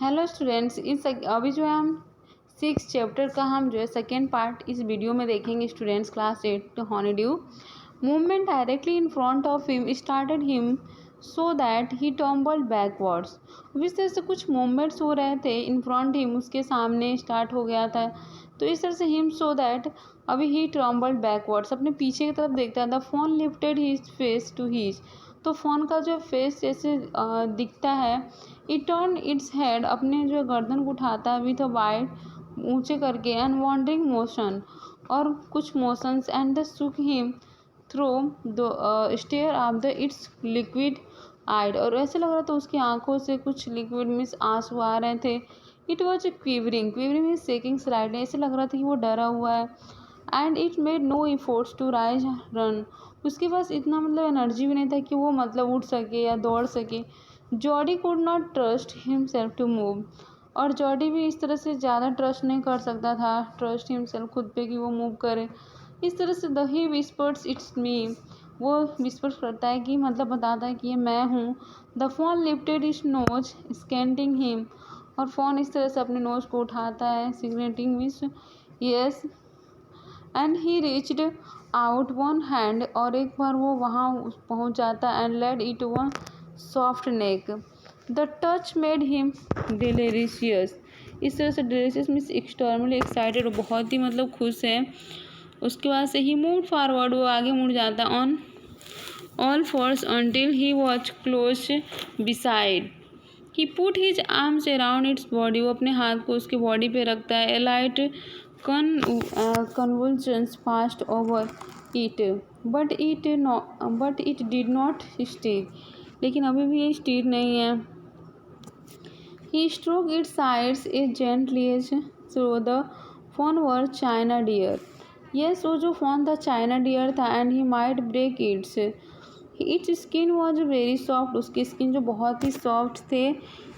Hello students, अभी जो है हम 6 चैप्टर का हम जो है सेकेंड पार्ट इस वीडियो में देखेंगे। Students class 8 honeydew movement directly in front of him started him so that he tumbled backwards. इस तरह से कुछ मूवमेंट्स हो रहे थे इन फ्रंट हिम, उसके सामने स्टार्ट हो गया था। तो इस तरह से हिम सो दैट अभी ही टम्बल्ड बैकवर्ड्स, अपने पीछे की तरफ देखता था। Fawn lifted his face to his, तो फ़ोन का जो फेस जैसे दिखता है। इट टर्न इट्स हेड, अपने जो गर्दन को उठाता है विथ अ वाइड ऊंचे करके एंड वॉन्डरिंग मोशन, और कुछ motions and the suck him through the stare of the its liquid eyed, और ऐसे लग रहा था उसकी आंखों से कुछ लिक्विड मीन्स आंसू आ रहे थे। It was quivering, quivering means shaking slightly, ऐसे लग रहा था कि वो डरा हुआ है। And it made no efforts to rise run, उसके पास इतना मतलब एनर्जी भी नहीं था कि वो मतलब उठ सके या दौड़ सके। Jody could not trust himself to move, और जॉडी भी इस तरह से ज़्यादा ट्रस्ट नहीं कर सकता था, ट्रस्ट हिमसेल्फ खुद पे कि वो मूव करे। इस तरह से the he whispers it's me, वो विस्पर्स करता है कि मतलब बताता है कि ये मैं हूँ। The fawn lifted its nose scenting him, और फ़ोन इस तरह से अपने नोज को उठाता है, सिग्नेटिंग means yes, and he reached out one hand, और एक बार वो वहाँ पहुँच जाता है and laid it one soft neck. The touch made him delicious, इस तरह से डिलीशियस मीन्स एक्सट्रीमली एक्साइटेड, बहुत ही मतलब खुश है। उसके बाद से ही मूव फॉरवर्ड, वो आगे मुड़ जाता on all force until he watch close beside. He put his arms around its body, वो अपने हाथ को उसके बॉडी पे रखता है। ए light convulsions passed over it, but it did not stir, लेकिन अभी भी ये स्टिर नहीं है। He stroked its sides as gently as though the fawn were China deer. Yes, वो जो fawn था China deer था, and he might break its skin was very soft, उसकी स्किन जो बहुत ही सॉफ्ट थे।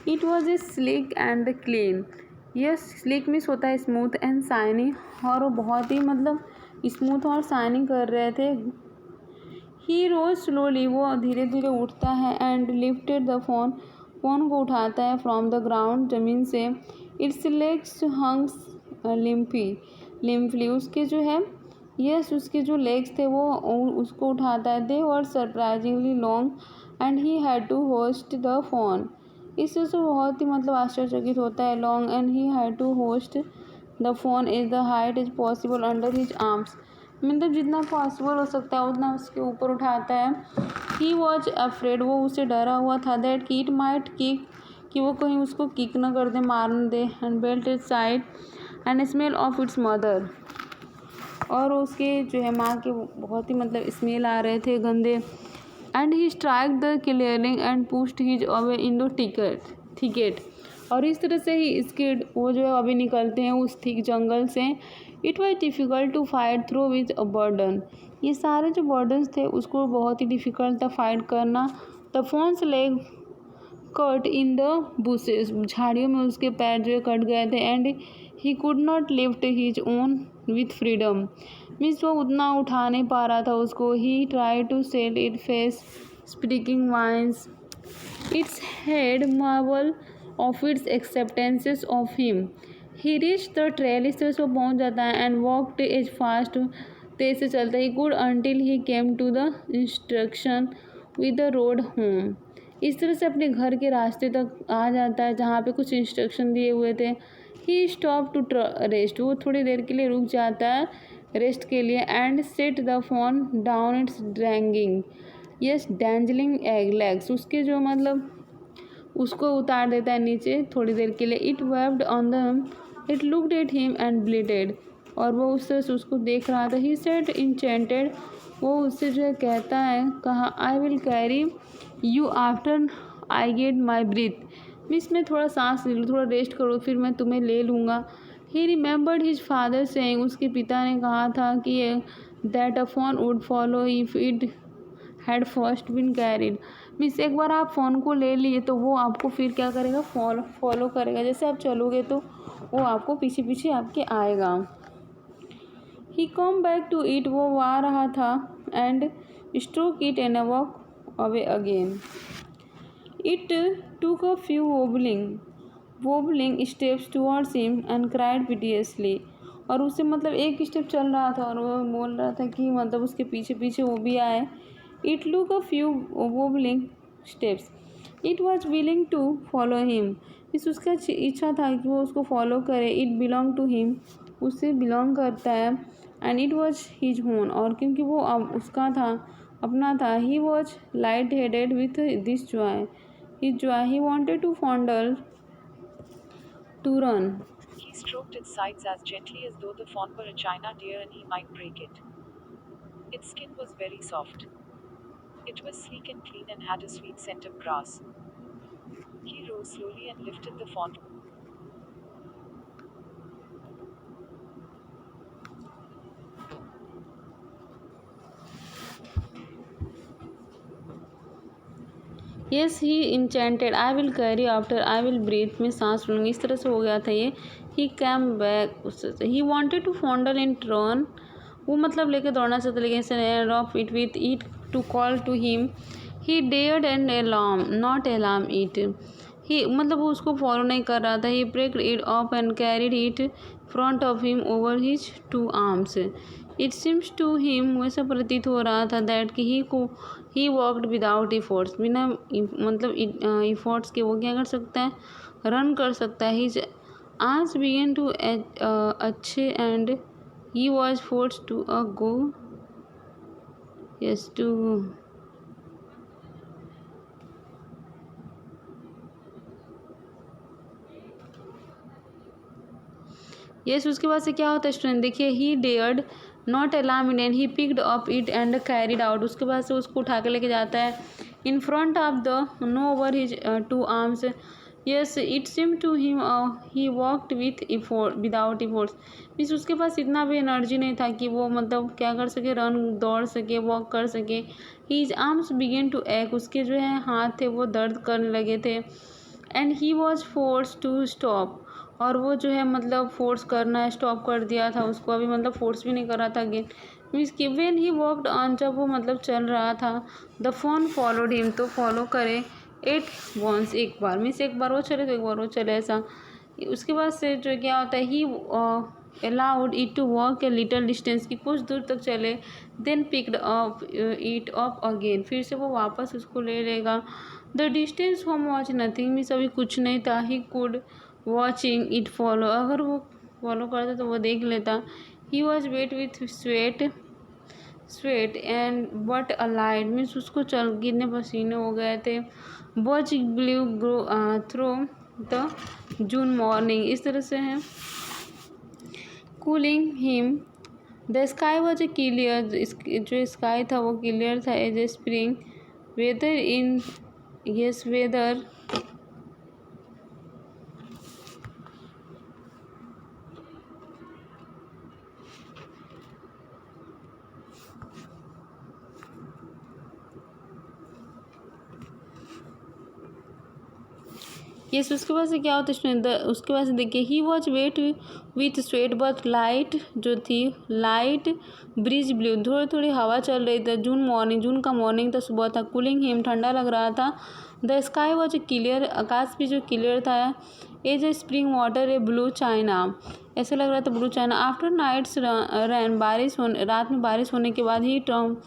It was slick and clean. Yes, slick means होता है स्मूथ एंड शाइनी, और वो बहुत ही मतलब स्मूथ और शाइनिंग कर रहे थे। ही रोज स्लोली, वो धीरे धीरे उठता है and lifted the phone, phone को उठाता है फ्रॉम द ग्राउंड, ज़मीन से। इट्स लेग्स हंग्स लिम्फली, उसके जो है यस उसके जो लेग्स थे वो उसको उठाता है। They were surprisingly long and he had to hoist the fawn, इससे तो बहुत ही मतलब आश्चर्यचकित होता है। Long and he had to hoist the fawn is the height is possible under his arms, मतलब जितना पॉसिबल हो सकता है उतना उसके ऊपर उठाता है। ही वॉज अफ्रेड, वो उसे डरा हुआ था। दैट कि इट माइट किक, कि वो कहीं उसको किक न कर दे, मार न दे। And belt is side and smell of its mother, और उसके जो है माँ के बहुत ही मतलब स्मेल आ रहे थे गंदे। And he strike the clearing and pushed his away in the thicket, और इस तरह से ही स्किड वो जो है अभी निकलते हैं उस थिक जंगल से। It was difficult to fight through with a burden, ये सारे जो बर्डन्स थे उसको बहुत ही डिफ़िकल्ट था फाइट करना। The fawn's leg cut in the bushes, झाड़ियों में उसके पैर जो है कट गए थे। And he could not lift his own with freedom, means वो उतना उठा नहीं पा रहा था उसको। He try to set it face speaking vines its head marble of its acceptances of him. He reach the trail, इस तरह से वो पहुँच जाता है। एंड वॉकड एज फास्ट, तेज से चलता he good until he came to the instruction with the road home, इस तरह से अपने घर के रास्ते तक आ जाता है जहाँ पे कुछ इंस्ट्रक्शन दिए हुए थे। ही स्टॉप टू रेस्ट, वो थोड़ी देर के लिए रुक जाता है रेस्ट के लिए। And set the fawn down its dragging yes dangling egg legs, उसके जो मतलब उसको उतार देता है नीचे थोड़ी देर के लिए। It webbed on them, it looked at him and bleated, और वो उस तरह से उसको देख रहा था। ही सेड इंचेंटेड, वो उससे जो है कहता है कहा I will carry you after I get my breath, means मैं थोड़ा सांस ले लूँ, थोड़ा रेस्ट करो, फिर मैं तुम्हें ले लूँगा। He remembered his father saying, उसके पिता ने कहा था कि that a fawn would follow if it had first been carried, means एक बार आप फ़ोन को ले लिए तो वो आपको फिर क्या करेगा, फॉलो करेगा, जैसे आप चलोगे तो वो आपको पीछे पीछे आपके आएगा। ही कम बैक टू इट, वो आ रहा था। And stroke it and walk away again. It took a few wobbling wobbling steps towards him and cried piteously। और उससे मतलब एक स्टेप चल रहा था और वो बोल रहा था कि मतलब उसके पीछे पीछे वो भी आए। It took a few wobbling steps. It was willing to follow him। इस उसका इच्छा था कि वो उसको फॉलो करे। It belonged to him, उससे बिलोंग करता है। And it was his own, और क्योंकि वो अब उसका था, अपना था। He was light-headed with this joy, his joy। He wanted to fondle, to run। He stroked its sides as gently as though the fawn were a china deer and he might break it. Its skin was very soft. It was sleek and clean and had a sweet scent of grass. He rose slowly and lifted the fawn. Yes, he enchanted, I will carry after, I will breathe, मैं सांस लूँगी। इस तरह से हो गया था ये। He came back, he wanted to fondle in turn, वो मतलब लेके दौड़ना चाहता, लेकिन stand off it with it to call to him। He dared and alarm, not alarm it। ही मतलब वो उसको फॉलो नहीं कर रहा था। He picked it up and carried it front of him over his two arms। It seems to him, वैसा प्रतीत हो रहा था, that कि he walked without efforts, बिना मतलब efforts के वो क्या कर सकता है, रन कर सकता है। His arms began to अच्छे and he was forced to go, yes, to yes. उसके बाद से क्या होता है स्टूडेंट, देखिए he dared not alarm in and he picked up it and carried out. उसके बाद से उसको उठा के लेके जाता है in front of the no over his two arms. Yes, it seem to him he walked without efforts. Means उसके पास इतना भी एनर्जी नहीं था कि वो मतलब क्या कर सके, रन दौड़ सके, वॉक कर सके। हीज आर्म्स बिगेन टू एक, उसके जो है हाथ थे वो दर्द करने लगे थे। And he was force to stop, और वो जो है मतलब फोर्स करना स्टॉप कर दिया था उसको, अभी मतलब फोर्स भी नहीं कर रहा था अगेन। मीन्स कि वेन ही वॉकड ऑन, जब वो मतलब चल रहा था, द फोन फॉलोड हिम, तो फॉलो करे एट वंस, एक बार। मीन्स एक बार वो चले तो एक बार वो चले, ऐसा। उसके बाद से जो क्या होता है, he allowed it to walk a little distance, की कुछ दूर तक चले। Then picked up it up again, फिर से वो वापस उसको ले लेगा। The distance home watch nothing, means अभी कुछ नहीं था। He could watching it follow, अगर वो फॉलो करता तो वो देख लेता। He was wet with sweat and but allied, means उसको चल गिरने पसीने हो गए थे। Watch blue grow through the June morning, इस तरह से है। Cooling him, the sky was a clear, जो स्काई था वो क्लियर था as a spring weather in, yes weather. Yes, उसके बाद से क्या होता है स्टूडेंट, उसके बाद से देखिए he was wet with sweat but light, जो थी लाइट ब्रिज ब्लू, थोड़ी थोड़ी हवा चल रही थी। जून मॉर्निंग, जून का मॉर्निंग था, सुबह था। कूलिंग हिम, ठंडा लग रहा था। द स्काई वॉज क्लियर, आकाश भी जो क्लियर था। As a spring water a blue china, ऐसा लग रहा था blue china. After night's rain, बारिश होने, रात में बारिश होने के बाद ही टर्म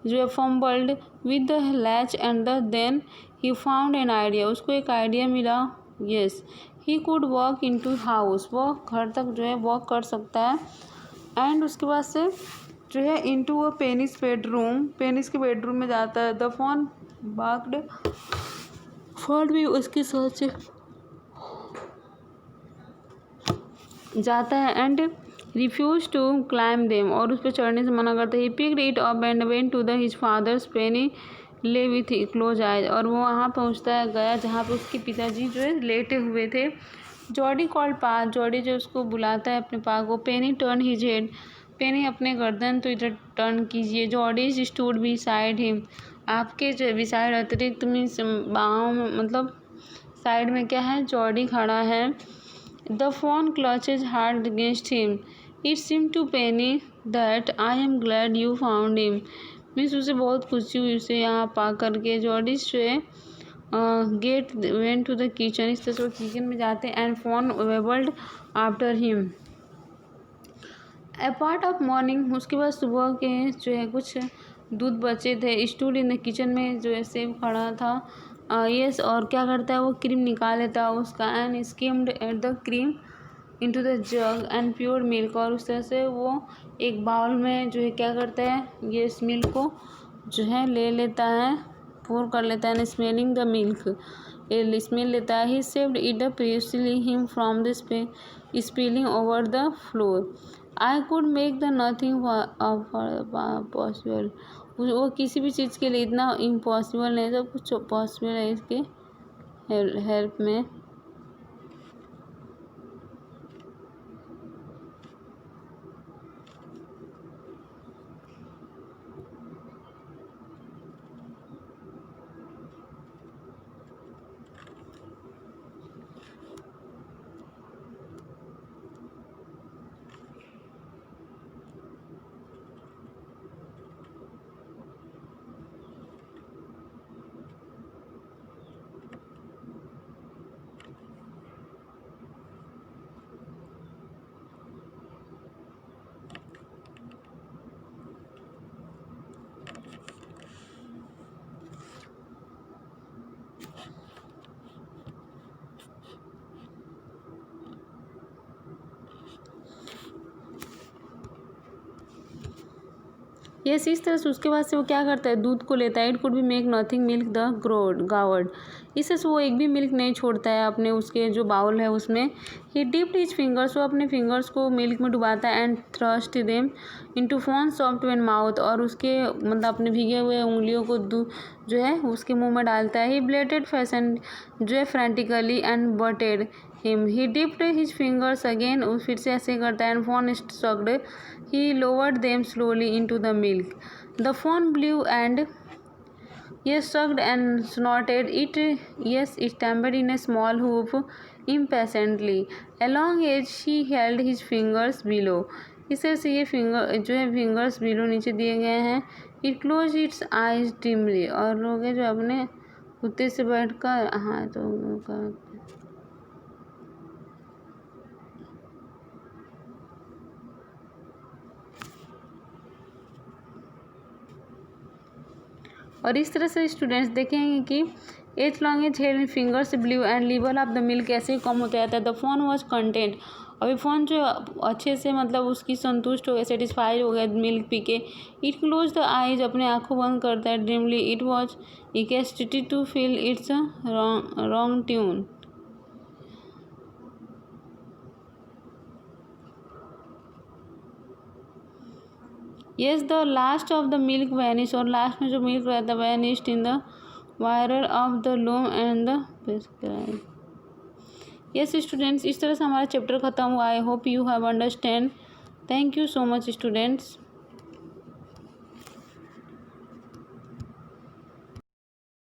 जो है fumbled with the latch and the then he found an idea, उसको एक आइडिया मिला। Yes, he could walk in to house, वो घर तक जो है वॉक कर सकता है। एंड उसके बाद से जो है into a penis bedroom, penis के बेडरूम में जाता है। द फोन बाक्ड, फोन भी उसके साथ से जाता है। And refuse to climb them, और उस पर चढ़ने से मना करता है। He picked it up and went to the his father's penny lay with close eyes, और वो वहाँ पहुँचता है, गया जहाँ पे उसके पिताजी जो है लेटे हुए थे। जॉडी कॉल्ड पा, जॉडी जो उसको बुलाता है अपने पा को। Penny turn his head, Penny अपने गर्दन तो इधर टर्न कीजिए। Jody stood beside him, आपके जो बिसाइड अतिरिक्त मीन्स बाहों में, मतलब साइड में क्या है, जॉडी खड़ा है। The fawn clutches hard against him, it seem to Penny that I am glad you found him, means उसे बहुत खुशी हुई उसे यहाँ पा करके। जॉडी से get went to the kitchen, इस तरह से वो किचन में जाते हैं and fawn wobbled after him. A part of morning, उसके बाद सुबह के जो है कुछ दूध बचे थे। स्टूड इन द किचन में जो है सेब खड़ा था। यस और क्या करता है वो क्रीम निकाल लेता है उसका and skimmed at the cream into the jug and pure milk, और उस तरह से वो एक बाउल में जो है क्या करता है ये इस मिल्क को जो है ले लेता है, पोर कर लेता है। स्मेलिंग द मिल्क, स्मेल लेता है। He saved it previously him from the spilling over the floor. I could make the nothing possible, वो किसी भी चीज़ के लिए इतना इम्पॉसिबल नहीं, सब कुछ पॉसिबल है इसके हेल्प में। यस इस तरह से उसके बाद से वो क्या करता है दूध को लेता है। It could be make nothing milk the gourd, इस तरह से वो एक भी मिल्क नहीं छोड़ता है अपने उसके जो बाउल है उसमें। ही डिप्ड हिज फिंगर्स, वो अपने फिंगर्स को मिल्क में डुबाता है and thrust them into phone soft one mouth, और उसके मतलब अपने भीगे हुए उंगलियों को जो है उसके मुंह में डालता है। ही ब्लेटेड फैशन जो है frantically and butted him, he dipped his fingers again, फिर से ऐसे करता है and fawn stuck, he lowered them slowly into the milk. The fawn blew and yes sucked and snorted. It yes it stamped in a small hoop impatiently. Along edge he held his fingers below. इस तरह से ये finger जो है fingers below नीचे दिए गए हैं। It closed its eyes dimly, और लोग हैं जो अपने कुत्ते से बैठकर हाथों का और इस तरह से स्टूडेंट्स देखेंगे कि as long as head fingers blue and level of the milk कैसे कम होता जाता है। द फोन वॉज कंटेंट, अभी फ़ोन जो अच्छे से मतलब उसकी संतुष्ट हो गया, सेटिस्फाइड हो गया मिल्क पी के। इट क्लोज द आइज, अपने आँखों बंद करता है। Dreamily it was ecstatic to feel its wrong tune. Yes the last of the milk vanish, और लास्ट में जो मिल्क रहता है vanished in the wire of the loom and the yes students, इस तरह से हमारा चैप्टर ख़त्म हुआ। I hope you have understand. Thank you so much students.